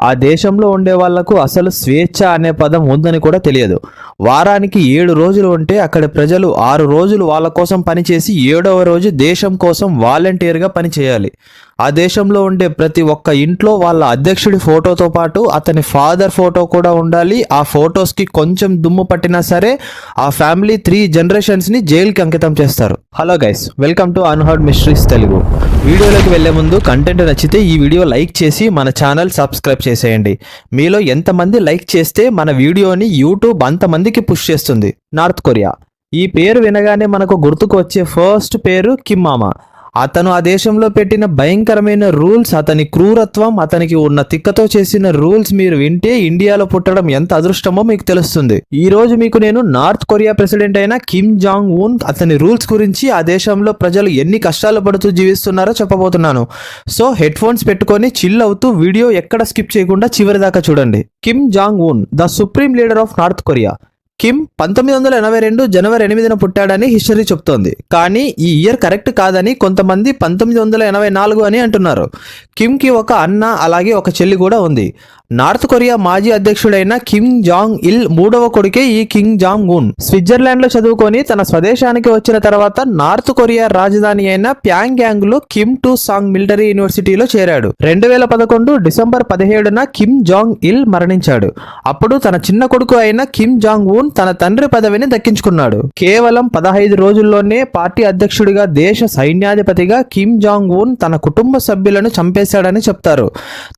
ఆ దేశంలో ఉండే వాళ్లకు అసలు స్వేచ్ఛ అనే పదం ఉందని కూడా తెలియదు. వారానికి 7 రోజులు ఉంటే అక్కడి ప్రజలు 6 రోజులు వాళ్ళ కోసం పనిచేసి 7వ రోజు దేశం కోసం వాలంటీర్గా పనిచేయాలి. ఆ దేశంలో ఉండే ప్రతి ఒక్క ఇంట్లో వాళ్ళ అధ్యక్షుడి ఫోటోతో పాటు అతని ఫాదర్ ఫోటో కూడా ఉండాలి. ఆ ఫొటోస్కి కొంచెం దుమ్ము పట్టినా సరే ఆ ఫ్యామిలీ 3 జనరేషన్స్ని జైలుకి అంకితం చేస్తారు. Hello guys, welcome to unheard mysteries Telugu. వీడియోలోకి వెళ్లే ముందు కంటెంట్ నచ్చితే ఈ వీడియో లైక్ చేసి మన ఛానల్ సబ్స్క్రైబ్ చేసేయండి. మీలో ఎంతమంది లైక్ చేస్తే మన వీడియోని యూట్యూబ్ అంతమందికి పుష్ చేస్తుంది. North Korea. ఈ పేరు వినగానే మనకు గుర్తుకు వచ్చే ఫస్ట్ పేరు కిమ్ మామా. అతను ఆ దేశంలో పెట్టిన భయంకరమైన రూల్స్, అతని క్రూరత్వం, అతనికి ఉన్న తిక్కతో చేసిన రూల్స్ మీరు వింటే ఇండియాలో పుట్టడం ఎంత అదృష్టమో మీకు తెలుస్తుంది. ఈ రోజు మీకు నేను నార్త్ కొరియా ప్రెసిడెంట్ అయిన కిమ్ జాంగ్ ఉన్ అతని రూల్స్ గురించి, ఆ దేశంలో ప్రజలు ఎన్ని కష్టాలు పడుతూ జీవిస్తున్నారో చెప్పబోతున్నాను. సో హెడ్ ఫోన్స్ పెట్టుకొని చిల్ అవుతూ వీడియో ఎక్కడ స్కిప్ చేయకుండా చివరి దాకా చూడండి. కిమ్ జాంగ్ ఉన్, the supreme leader of north Korea. Kim 1982 జనవరి 8న పుట్టాడని హిస్టరీ చెప్తోంది. కానీ ఈ ఇయర్ కరెక్ట్ కాదని కొంతమంది 1984 అని అంటున్నారు. కిమ్కి ఒక అన్న అలాగే ఒక చెల్లి కూడా ఉంది. నార్త్ కొరియా మాజీ అధ్యక్షుడైన కిమ్ జాంగ్ ఇల్ 3వ కొడుకే ఈ కిమ్ జాంగ్ ఉన్. స్విట్జర్లాండ్ లో చదువుకొని తన స్వదేశానికి వచ్చిన తర్వాత నార్త్ కొరియా రాజధాని అయిన ప్యాంగ్యాంగ్ లో కిమ్ టు సాంగ్ మిలిటరీ యూనివర్సిటీలో చేరాడు. 2011 డిసెంబర్ 17న కిమ్ జాంగ్ ఇల్ మరణించాడు. అప్పుడు తన చిన్న కొడుకు అయిన కిమ్ జాంగ్ ఉన్ తన తండ్రి పదవిని దక్కించుకున్నాడు. కేవలం 15 రోజుల్లోనే పార్టీ అధ్యక్షుడిగా, దేశ సైన్యాధిపతిగా కిమ్ జాంగ్ ఉన్ తన కుటుంబ సభ్యులను చంపేశాడని చెప్తారు.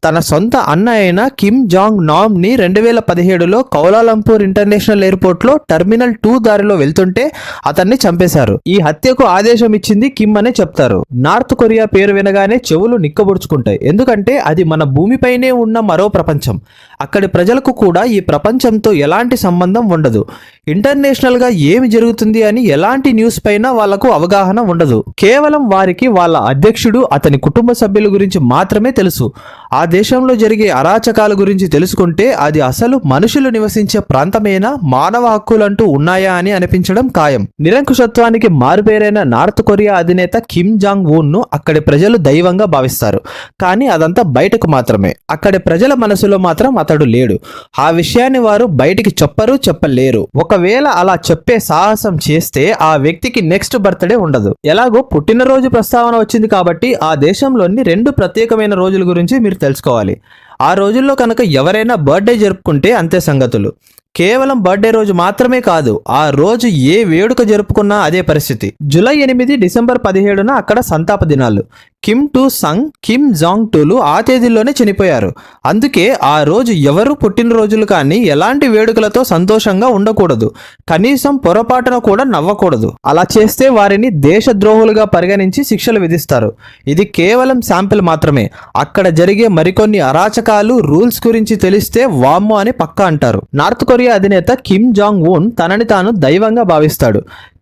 తన సొంత అన్న అయిన కిమ్ జాంగ్ నామ్ ని 2017లో కౌలాలంపూర్ ఇంటర్నేషనల్ ఎయిర్పోర్ట్ లో టెర్మినల్ 2 దారిలో వెళ్తుంటే అతన్ని చంపేశారు. ఈ హత్యకు ఆదేశం ఇచ్చింది కిమ్ అనే చెప్తారు. నార్త్ కొరియా పేరు వినగానే చెవులు నిక్కబొడుచుకుంటాయి. ఎందుకంటే అది మన భూమిపైనే ఉన్న మరో ప్రపంచం. అక్కడి ప్రజలకు కూడా ఈ ప్రపంచంతో ఎలాంటి సంబంధం ఉండదు. ఇంటర్నేషనల్ గా ఏమి జరుగుతుంది అని ఎలాంటి న్యూస్ పైన వాళ్లకు అవగాహన ఉండదు. కేవలం వారికి వాళ్ళ అధ్యక్షుడు, అతని కుటుంబ సభ్యుల గురించి మాత్రమే తెలుసు. ఆ దేశంలో జరిగే అరాచకాల గురించి తెలుసుకుంటే అది అసలు మనుషులు నివసించే ప్రాంతమేనా, మానవ హక్కులంటూ ఉన్నాయా అని అనిపించడం ఖాయం. నిరంకుశత్వానికి మారుపేరైన నార్త్ కొరియా అధినేత కిమ్ జాంగ్ ఉన్ ను అక్కడి ప్రజలు దైవంగా భావిస్తారు. కానీ అదంతా బయటకు మాత్రమే. అక్కడి ప్రజల మనసులో మాత్రం అతడు లేడు. ఆ విషయాన్ని వారు బయటికి చెప్పలేరు. ఒకవేళ అలా చెప్పే సాహసం చేస్తే ఆ వ్యక్తికి నెక్స్ట్ బర్త్డే ఉండదు. ఎలాగో పుట్టినరోజు ప్రస్తావన వచ్చింది కాబట్టి ఆ దేశంలోని 2 ప్రత్యేకమైన రోజుల గురించి మీరు తెలుసుకోవాలి. ఆ రోజుల్లో కనుక ఎవరైనా బర్త్డే జరుపుకుంటే అంతే సంగతులు. కేవలం బర్త్డే రోజు మాత్రమే కాదు, ఆ రోజు ఏ వేడుక జరుపుకున్నా అదే పరిస్థితి. జూలై 8 డిసెంబర్ 17న అక్కడ సంతాప దినాలు. Kim to Sung, Kim Jong tool ఆ తేదీల్లోనే చనిపోయారు. అందుకే ఆ రోజు ఎవరు పుట్టినరోజులు కానీ ఎలాంటి వేడుకలతో సంతోషంగా ఉండకూడదు. కనీసం పొరపాటున కూడా నవ్వకూడదు. అలా చేస్తే వారిని దేశద్రోహులుగా పరిగణించి శిక్షలు విధిస్తారు. ఇది కేవలం శాంపిల్ మాత్రమే. అక్కడ జరిగే మరికొన్ని అరాచకాలు, రూల్స్ గురించి తెలిస్తే వామ్మో అని పక్కా అంటారు. నార్త్ కొరియా అధినేత కిమ్ జాంగ్ ఉన్ తనని తాను దైవంగా భావిస్తాడు.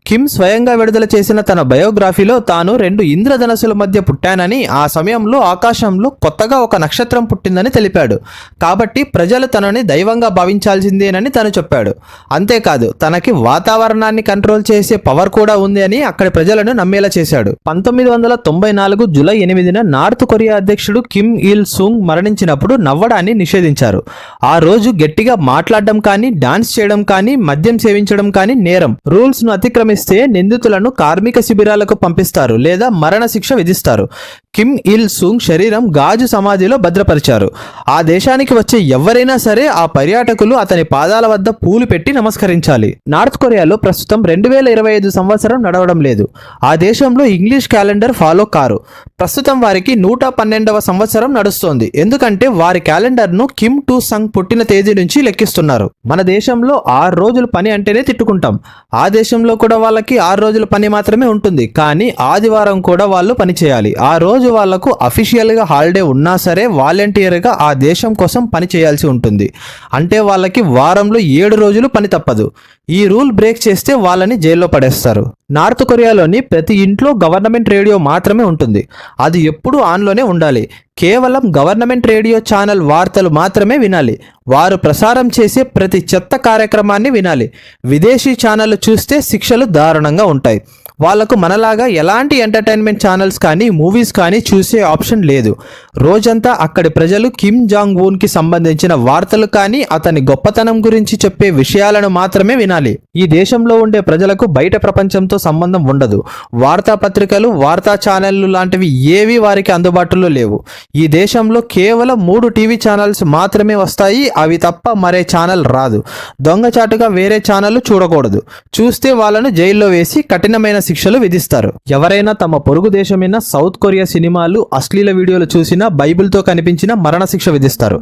కిమ్ స్వయంగా విడుదల చేసిన తన బయోగ్రఫీలో తాను 2 ఇంద్రధనస్సుల మధ్య పుట్టానని, ఆ సమయంలో ఆకాశంలో కొత్తగా ఒక నక్షత్రం పుట్టిందని తెలిపాడు. కాబట్టి ప్రజలు తనని దైవంగా భావించాల్సిందేనని తను చెప్పాడు. అంతేకాదు తనకి వాతావరణాన్ని కంట్రోల్ చేసే పవర్ కూడా ఉంది అని అక్కడి ప్రజలను నమ్మేలా చేశాడు. 1994 జూలై 8న నార్త్ కొరియా అధ్యక్షుడు కిమ్ ఇల్ సుంగ్ మరణించినప్పుడు నవ్వడాన్ని నిషేధించారు. ఆ రోజు గట్టిగా మాట్లాడడం కానీ, డాన్స్ చేయడం కానీ, మద్యం సేవించడం కానీ నేరం. రూల్స్ ను అతిక్రమిస్తే నిందితులను కార్మిక శిబిరాలకు పంపిస్తారు లేదా మరణ శిక్ష విధిస్తారు. కిమ్ ఇల్ సుంగ్ శరీరం గాజు సమాధిలో భద్రపరిచారు. ఆ దేశానికి వచ్చే ఎవరైనా సరే ఆ పర్యాటకులు అతని పాదాల వద్ద పూలు పెట్టి నమస్కరించాలి. నార్త్ కొరియాలో ప్రస్తుతం 2025 సంవత్సరం నడవడం లేదు. ఆ దేశంలో ఇంగ్లీష్ క్యాలెండర్ ఫాలో కారు. ప్రస్తుతం వారికి 112వ సంవత్సరం నడుస్తోంది. ఎందుకంటే వారి క్యాలెండర్ను కిమ్ టు సంగ్ పుట్టిన తేదీ నుంచి లెక్కిస్తున్నారు. మన దేశంలో 6 రోజులు పని అంటేనే తిట్టుకుంటాం. ఆ దేశంలో కూడా వాళ్ళకి 6 రోజుల పని మాత్రమే ఉంటుంది. కానీ ఆదివారం కూడా వాళ్ళు పని చేయాలి. ఆ రోజు వాళ్లకు అఫీషియల్ గా హాలిడే ఉన్నా సరే వాలంటీర్ గా ఆ దేశం కోసం పని చేయాల్సి ఉంటుంది. అంటే వాళ్ళకి వారంలో 7 రోజులు పని తప్పదు. ఈ రూల్ బ్రేక్ చేస్తే వాళ్ళని జైల్లో పడేస్తారు. నార్త్ కొరియాలోని ప్రతి ఇంట్లో గవర్నమెంట్ రేడియో మాత్రమే ఉంటుంది. అది ఎప్పుడూ ఆన్లోనే ఉండాలి. కేవలం గవర్నమెంట్ రేడియో ఛానల్ వార్తలు మాత్రమే వినాలి. వారు ప్రసారం చేసే ప్రతి చెత్త కార్యక్రమాన్ని వినాలి. విదేశీ ఛానళ్లు చూస్తే శిక్షలు దారుణంగా ఉంటాయి. వాళ్లకు మనలాగా ఎలాంటి ఎంటర్టైన్మెంట్ ఛానల్స్ కానీ మూవీస్ కానీ చూసే ఆప్షన్ లేదు. రోజంతా అక్కడి ప్రజలు కిమ్ జాంగ్ ఉన్ కి సంబంధించిన వార్తలు కానీ అతని గొప్పతనం గురించి చెప్పే విషయాలను మాత్రమే వినాలి. ఈ దేశంలో ఉండే ప్రజలకు బయట ప్రపంచంతో సంబంధం ఉండదు. వార్తాపత్రికలు, వార్తా ఛానళ్లు లాంటివి ఏవి వారికి అందుబాటులో లేవు. ఈ దేశంలో కేవలం 3 టీవీ ఛానల్స్ మాత్రమే వస్తాయి. అవి తప్ప మరే ఛానల్ రాదు. దొంగచాటుగా వేరే ఛానల్ చూడకూడదు. చూస్తే వాళ్ళను జైల్లో వేసి కఠినమైన శిక్షలు విధిస్తారు. ఎవరైనా తమ పొరుగు దేశమైన సౌత్ కొరియా సినిమాలు, అశ్లీల వీడియోలు చూసినా బైబిల్తో కనిపించిన మరణశిక్ష విధిస్తారు.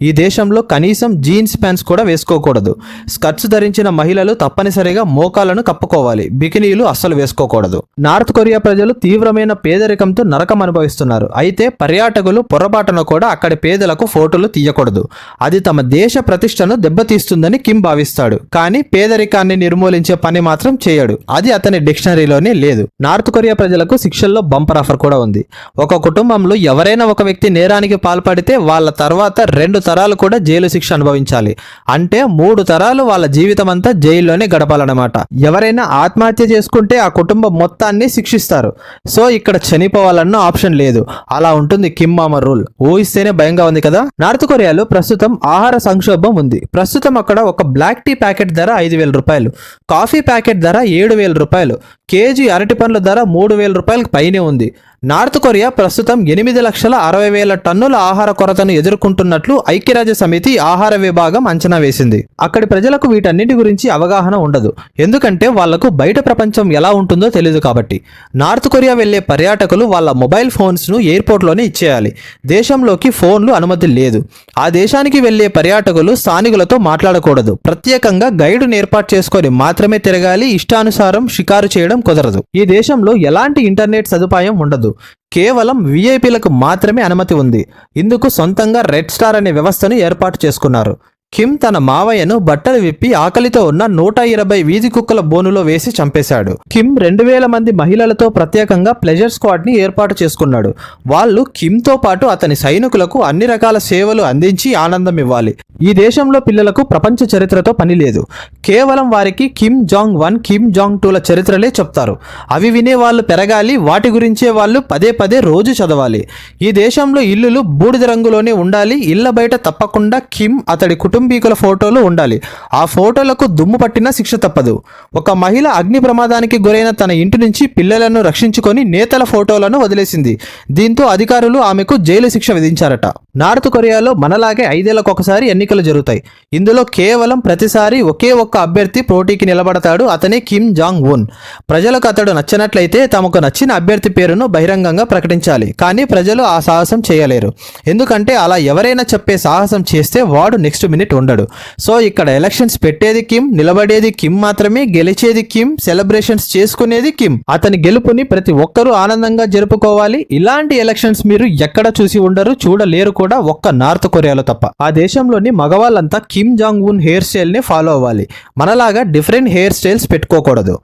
ఈ దేశంలో కనీసం జీన్స్ ప్యాంట్స్ కూడా వేసుకోకూడదు. స్కర్ట్స్ ధరించిన మహిళలు తప్పనిసరిగా మోకాలను కప్పుకోవాలి. బికినీలు అస్సలు వేసుకోకూడదు. నార్త్ కొరియా ప్రజలు తీవ్రమైన పేదరికంతో నరకం అనుభవిస్తున్నారు. అయితే పర్యాటకులు పొరపాటున కూడా అక్కడి పేదలకు ఫోటోలు తీయకూడదు. అది తమ దేశ ప్రతిష్టను దెబ్బతీస్తుందని కిమ్ భావిస్తాడు. కానీ పేదరికాన్ని నిర్మూలించే పని మాత్రం చేయడు. అది అతని డిక్షనరీలోనే లేదు. నార్త్ కొరియా ప్రజలకు శిక్షల్లో బంపర్ ఆఫర్ కూడా ఉంది. ఒక కుటుంబంలో ఎవరైనా ఒక వ్యక్తి నేరానికి పాల్పడితే వాళ్ళ తర్వాత 2 తరాలు కూడా జైలు శిక్ష అనుభవించాలి. అంటే 3 తరాలు వాళ్ళ జీవితం అంతా జైల్లోనే గడపాలన్నమాట. ఎవరైనా ఆత్మహత్య చేసుకుంటే ఆ కుటుంబం మొత్తాన్ని శిక్షిస్తారు. సో ఇక్కడ చనిపోవాలన్న ఆప్షన్ లేదు. అలా ఉంటుంది కిమ్ మామ రూల్. ఊహిస్తేనే భయంగా ఉంది కదా. నార్త్ కొరియాలో ప్రస్తుతం ఆహార సంక్షోభం ఉంది. ప్రస్తుతం అక్కడ ఒక బ్లాక్ టీ ప్యాకెట్ ధర 5,000 రూపాయలు, కాఫీ ప్యాకెట్ ధర 7,000 రూపాయలు, కేజీ అరటి పండ్ల ధర 3,000 రూపాయలకు పైనే ఉంది. నార్త్ కొరియా ప్రస్తుతం 8,60,000 టన్నుల ఆహార కొరతను ఎదుర్కొంటున్నట్లు ఐక్యరాజ్య సమితి ఆహార విభాగం అంచనా వేసింది. అక్కడి ప్రజలకు వీటన్నిటి గురించి అవగాహన ఉండదు. ఎందుకంటే వాళ్లకు బయట ప్రపంచం ఎలా ఉంటుందో తెలియదు కాబట్టి. నార్త్ కొరియా వెళ్లే పర్యాటకులు వాళ్ళ మొబైల్ ఫోన్స్ను ఎయిర్పోర్ట్లోనే ఇచ్చేయాలి. దేశంలోకి ఫోన్లు అనుమతి లేదు. ఆ దేశానికి వెళ్లే పర్యాటకులు స్థానికులతో మాట్లాడకూడదు. ప్రత్యేకంగా గైడును ఏర్పాటు చేసుకొని మాత్రమే తిరగాలి. ఇష్టానుసారం షికారు చేయడం కుదరదు. ఈ దేశంలో ఎలాంటి ఇంటర్నెట్ సదుపాయం ఉండదు. కేవలం విఐపీలకు మాత్రమే అనుమతి ఉంది. ఇందుకు సొంతంగా రెడ్ స్టార్ అనే వ్యవస్థను ఏర్పాటు చేసుకున్నారు. కిమ్ తన మావయ్యను బట్టలు విప్పి ఆకలితో ఉన్న 120 వీధి కుక్కల బోనులో వేసి చంపేశాడు. కిమ్ 2,000 మంది మహిళలతో ప్రత్యేకంగా ప్లెజర్ స్క్వాడ్ ని ఏర్పాటు చేసుకున్నాడు. వాళ్ళు కిమ్తో పాటు అతని సైనికులకు అన్ని రకాల సేవలు అందించి ఆనందం ఇవ్వాలి. ఈ దేశంలో పిల్లలకు ప్రపంచ చరిత్రతో పని లేదు. కేవలం వారికి కిమ్ జాంగ్ 1, కిమ్ జాంగ్ 2ల చరిత్రలే చెప్తారు. అవి వినే వాళ్ళు పెరగాలి. వాటి గురించే వాళ్ళు పదే రోజు చదవాలి. ఈ దేశంలో ఇల్లులు బూడిద రంగులోనే ఉండాలి. ఇళ్ల బయట తప్పకుండా కిమ్, అతడి కుటుంబీకుల ఫోటోలు ఉండాలి. ఆ ఫోటోలకు దుమ్ము పట్టినా శిక్ష తప్పదు. ఒక మహిళ అగ్ని ప్రమాదానికి గురైన తన ఇంటి నుంచి పిల్లలను రక్షించుకొని నేతల ఫోటోలను వదిలేసింది. దీంతో అధికారులు ఆమెకు జైలు శిక్ష విధించారట. నార్త్ కొరియాలో మనలాగే 5 ఏళ్లకు ఒకసారి ఎన్నికలు జరుగుతాయి. ఇందులో కేవలం ప్రతిసారి ఒకే ఒక్క అభ్యర్థి పోటీకి నిలబడతాడు. అతనే కిమ్ జాంగ్ ఉన్. ప్రజలకు అతడు నచ్చినట్లయితే తమకు నచ్చిన అభ్యర్థి పేరును బహిరంగంగా ప్రకటించాలి. కానీ ప్రజలు ఆ సాహసం చేయలేరు. ఎందుకంటే అలా ఎవరైనా చెప్పే సాహసం చేస్తే వాడు నెక్స్ట్ మినిట్ ఉండడు. సో ఇక్కడ ఎలక్షన్స్ పెట్టేది కిమ్, నిలబడేది కిమ్ మాత్రమే, గెలిచేది కిమ్, సెలబ్రేషన్స్ చేసుకునేది కిమ్. అతని గెలుపుని ప్రతి ఒక్కరూ ఆనందంగా జరుపుకోవాలి. ఇలాంటి ఎలక్షన్స్ మీరు ఎక్కడ చూసి ఉండరు, చూడలేరు కూడా, ఒక్క నార్త్ కొరియాలో తప్ప. ఆ దేశంలోని మగవాళ్ళంతా Kim Jong Un hairstyle ని ఫాలో అవ్వాలి. మనలాగా డిఫరెంట్ హెయిర్ స్టైల్స్ పెట్టుకోకూడదు.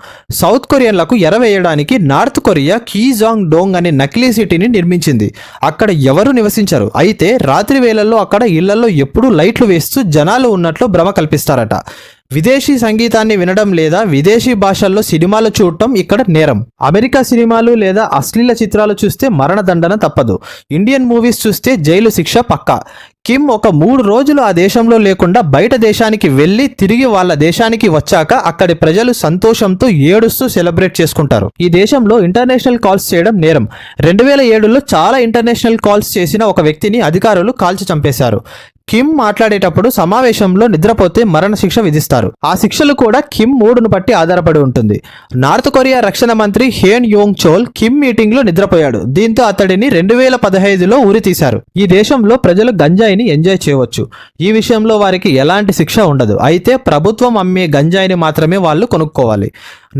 సౌత్ కొరియన్లకు ఎరవేయడానికి నార్త్ కొరియా కీజాంగ్ డోంగ్ అనే నకిలీ సిటీని నిర్మించింది. అక్కడ ఎవరు నివసించరు. అయితే రాత్రి వేళల్లో అక్కడ ఇళ్లలో ఎప్పుడూ లైట్లు వేస్తూ జనాలు ఉన్నట్లు భ్రమ కల్పిస్తారట. విదేశీ సంగీతాన్ని వినడం లేదా విదేశీ భాషల్లో సినిమాలు చూడటం ఇక్కడ నేరం. అమెరికా సినిమాలు లేదా అశ్లీల చిత్రాలు చూస్తే మరణదండన తప్పదు. ఇండియన్ మూవీస్ చూస్తే జైలు శిక్ష పక్కా. కిమ్ ఒక 3 రోజులు ఆ దేశంలో లేకుండా బయట దేశానికి వెళ్లి తిరిగి వాళ్ళ దేశానికి వచ్చాక అక్కడి ప్రజలు సంతోషంతో ఏడుస్తూ సెలబ్రేట్ చేసుకుంటారు. ఈ దేశంలో ఇంటర్నేషనల్ కాల్స్ చేయడం నేరం. 2007లో చాలా ఇంటర్నేషనల్ కాల్స్ చేసిన ఒక వ్యక్తిని అధికారులు కాల్చి చంపేశారు. కిమ్ మాట్లాడేటప్పుడు సమావేశంలో నిద్రపోతే మరణశిక్ష విధిస్తారు. ఆ శిక్షలు కూడా కిమ్ మూడును బట్టి ఆధారపడి ఉంటుంది. నార్త్ కొరియా రక్షణ మంత్రి హేన్ యోంగ్ చోల్ కిమ్ మీటింగ్ లో నిద్రపోయాడు. దీంతో అతడిని 2015లో ఉరి తీశారు. ఈ దేశంలో ప్రజలు గంజాయిని ఎంజాయ్ చేయవచ్చు. ఈ విషయంలో వారికి ఎలాంటి శిక్ష ఉండదు. అయితే ప్రభుత్వం అమ్మే గంజాయిని మాత్రమే వాళ్ళు కొనుక్కోవాలి.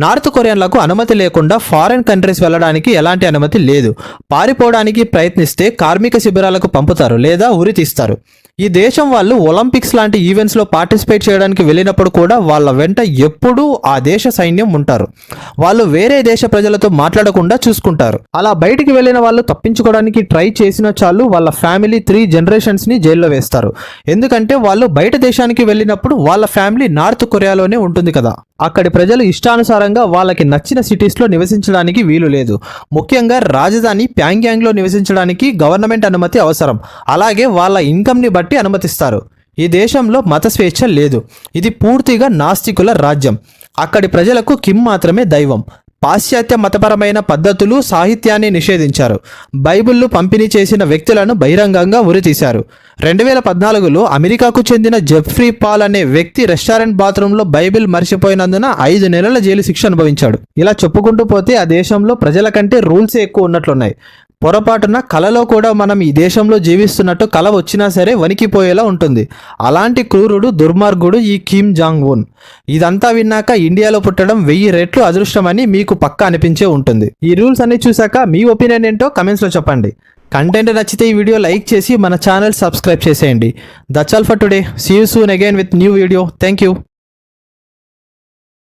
నార్త్ కొరియన్లకు అనుమతి లేకుండా ఫారెన్ కంట్రీస్ వెళ్ళడానికి ఎలాంటి అనుమతి లేదు. పారిపోవడానికి ప్రయత్నిస్తే కార్మిక శిబిరాలకు పంపుతారు లేదా ఉరి తీస్తారు. ఈ దేశం వాళ్ళు ఒలింపిక్స్ లాంటి ఈవెంట్స్ లో పార్టిసిపేట్ చేయడానికి వెళ్ళినప్పుడు కూడా వాళ్ళ వెంట ఎప్పుడూ ఆ దేశ సైన్యం ఉంటారు. వాళ్ళు వేరే దేశ ప్రజలతో మాట్లాడకుండా చూసుకుంటారు. అలా బయటికి వెళ్ళిన వాళ్ళు తప్పించుకోవడానికి ట్రై చేసిన చాలు వాళ్ళ ఫ్యామిలీ 3 జనరేషన్స్ ని జైల్లో వేస్తారు. ఎందుకంటే వాళ్ళు బయట దేశానికి వెళ్ళినప్పుడు వాళ్ళ ఫ్యామిలీ నార్త్ కొరియాలోనే ఉంటుంది కదా. అక్కడి ప్రజలు ఇష్టానుసారంగా వాళ్ళకి నచ్చిన సిటీస్లో నివసించడానికి వీలు లేదు. ముఖ్యంగా రాజధాని ప్యాంగ్యాంగ్లో నివసించడానికి గవర్నమెంట్ అనుమతి అవసరం. అలాగే వాళ్ళ ఇన్కమ్ని బట్టి అనుమతిస్తారు. ఈ దేశంలో మత స్వేచ్ఛ లేదు. ఇది పూర్తిగా నాస్తికుల రాజ్యం. అక్కడి ప్రజలకు కిమ్ మాత్రమే దైవం. పాశ్చాత్య మతపరమైన పద్ధతులు, సాహిత్యాన్ని నిషేధించారు. బైబిళ్లు పంపిణీ చేసిన వ్యక్తులను బహిరంగంగా ఉరితీశారు. 2014లో అమెరికాకు చెందిన జెఫ్రీ పాల్ అనే వ్యక్తి రెస్టారెంట్ బాత్రూంలో బైబిల్ మర్చిపోయినందున 5 నెలల జైలు శిక్ష అనుభవించాడు. ఇలా చెప్పుకుంటూ పోతే ఆ దేశంలో ప్రజల కంటే రూల్సే ఎక్కువ ఉన్నట్లున్నాయి. పొరపాటున కలలో కూడా మనం ఈ దేశంలో జీవిస్తున్నట్టు కల వచ్చినా సరే వణికిపోయేలా ఉంటుంది. అలాంటి క్రూరుడు, దుర్మార్గుడు ఈ కిమ్ జాంగ్ ఉన్. ఇదంతా విన్నాక ఇండియాలో పుట్టడం 1000 రెట్లు అదృష్టమని మీకు పక్కా అనిపించే ఉంటుంది. ఈ రూల్స్ అన్ని చూసాక మీ ఒపీనియన్ ఏంటో కమెంట్స్లో చెప్పండి. కంటెంట్ నచ్చితే ఈ వీడియో లైక్ చేసి మన ఛానల్ సబ్స్క్రైబ్ చేసేయండి. That's all for today. See you soon again with new video. Thank you.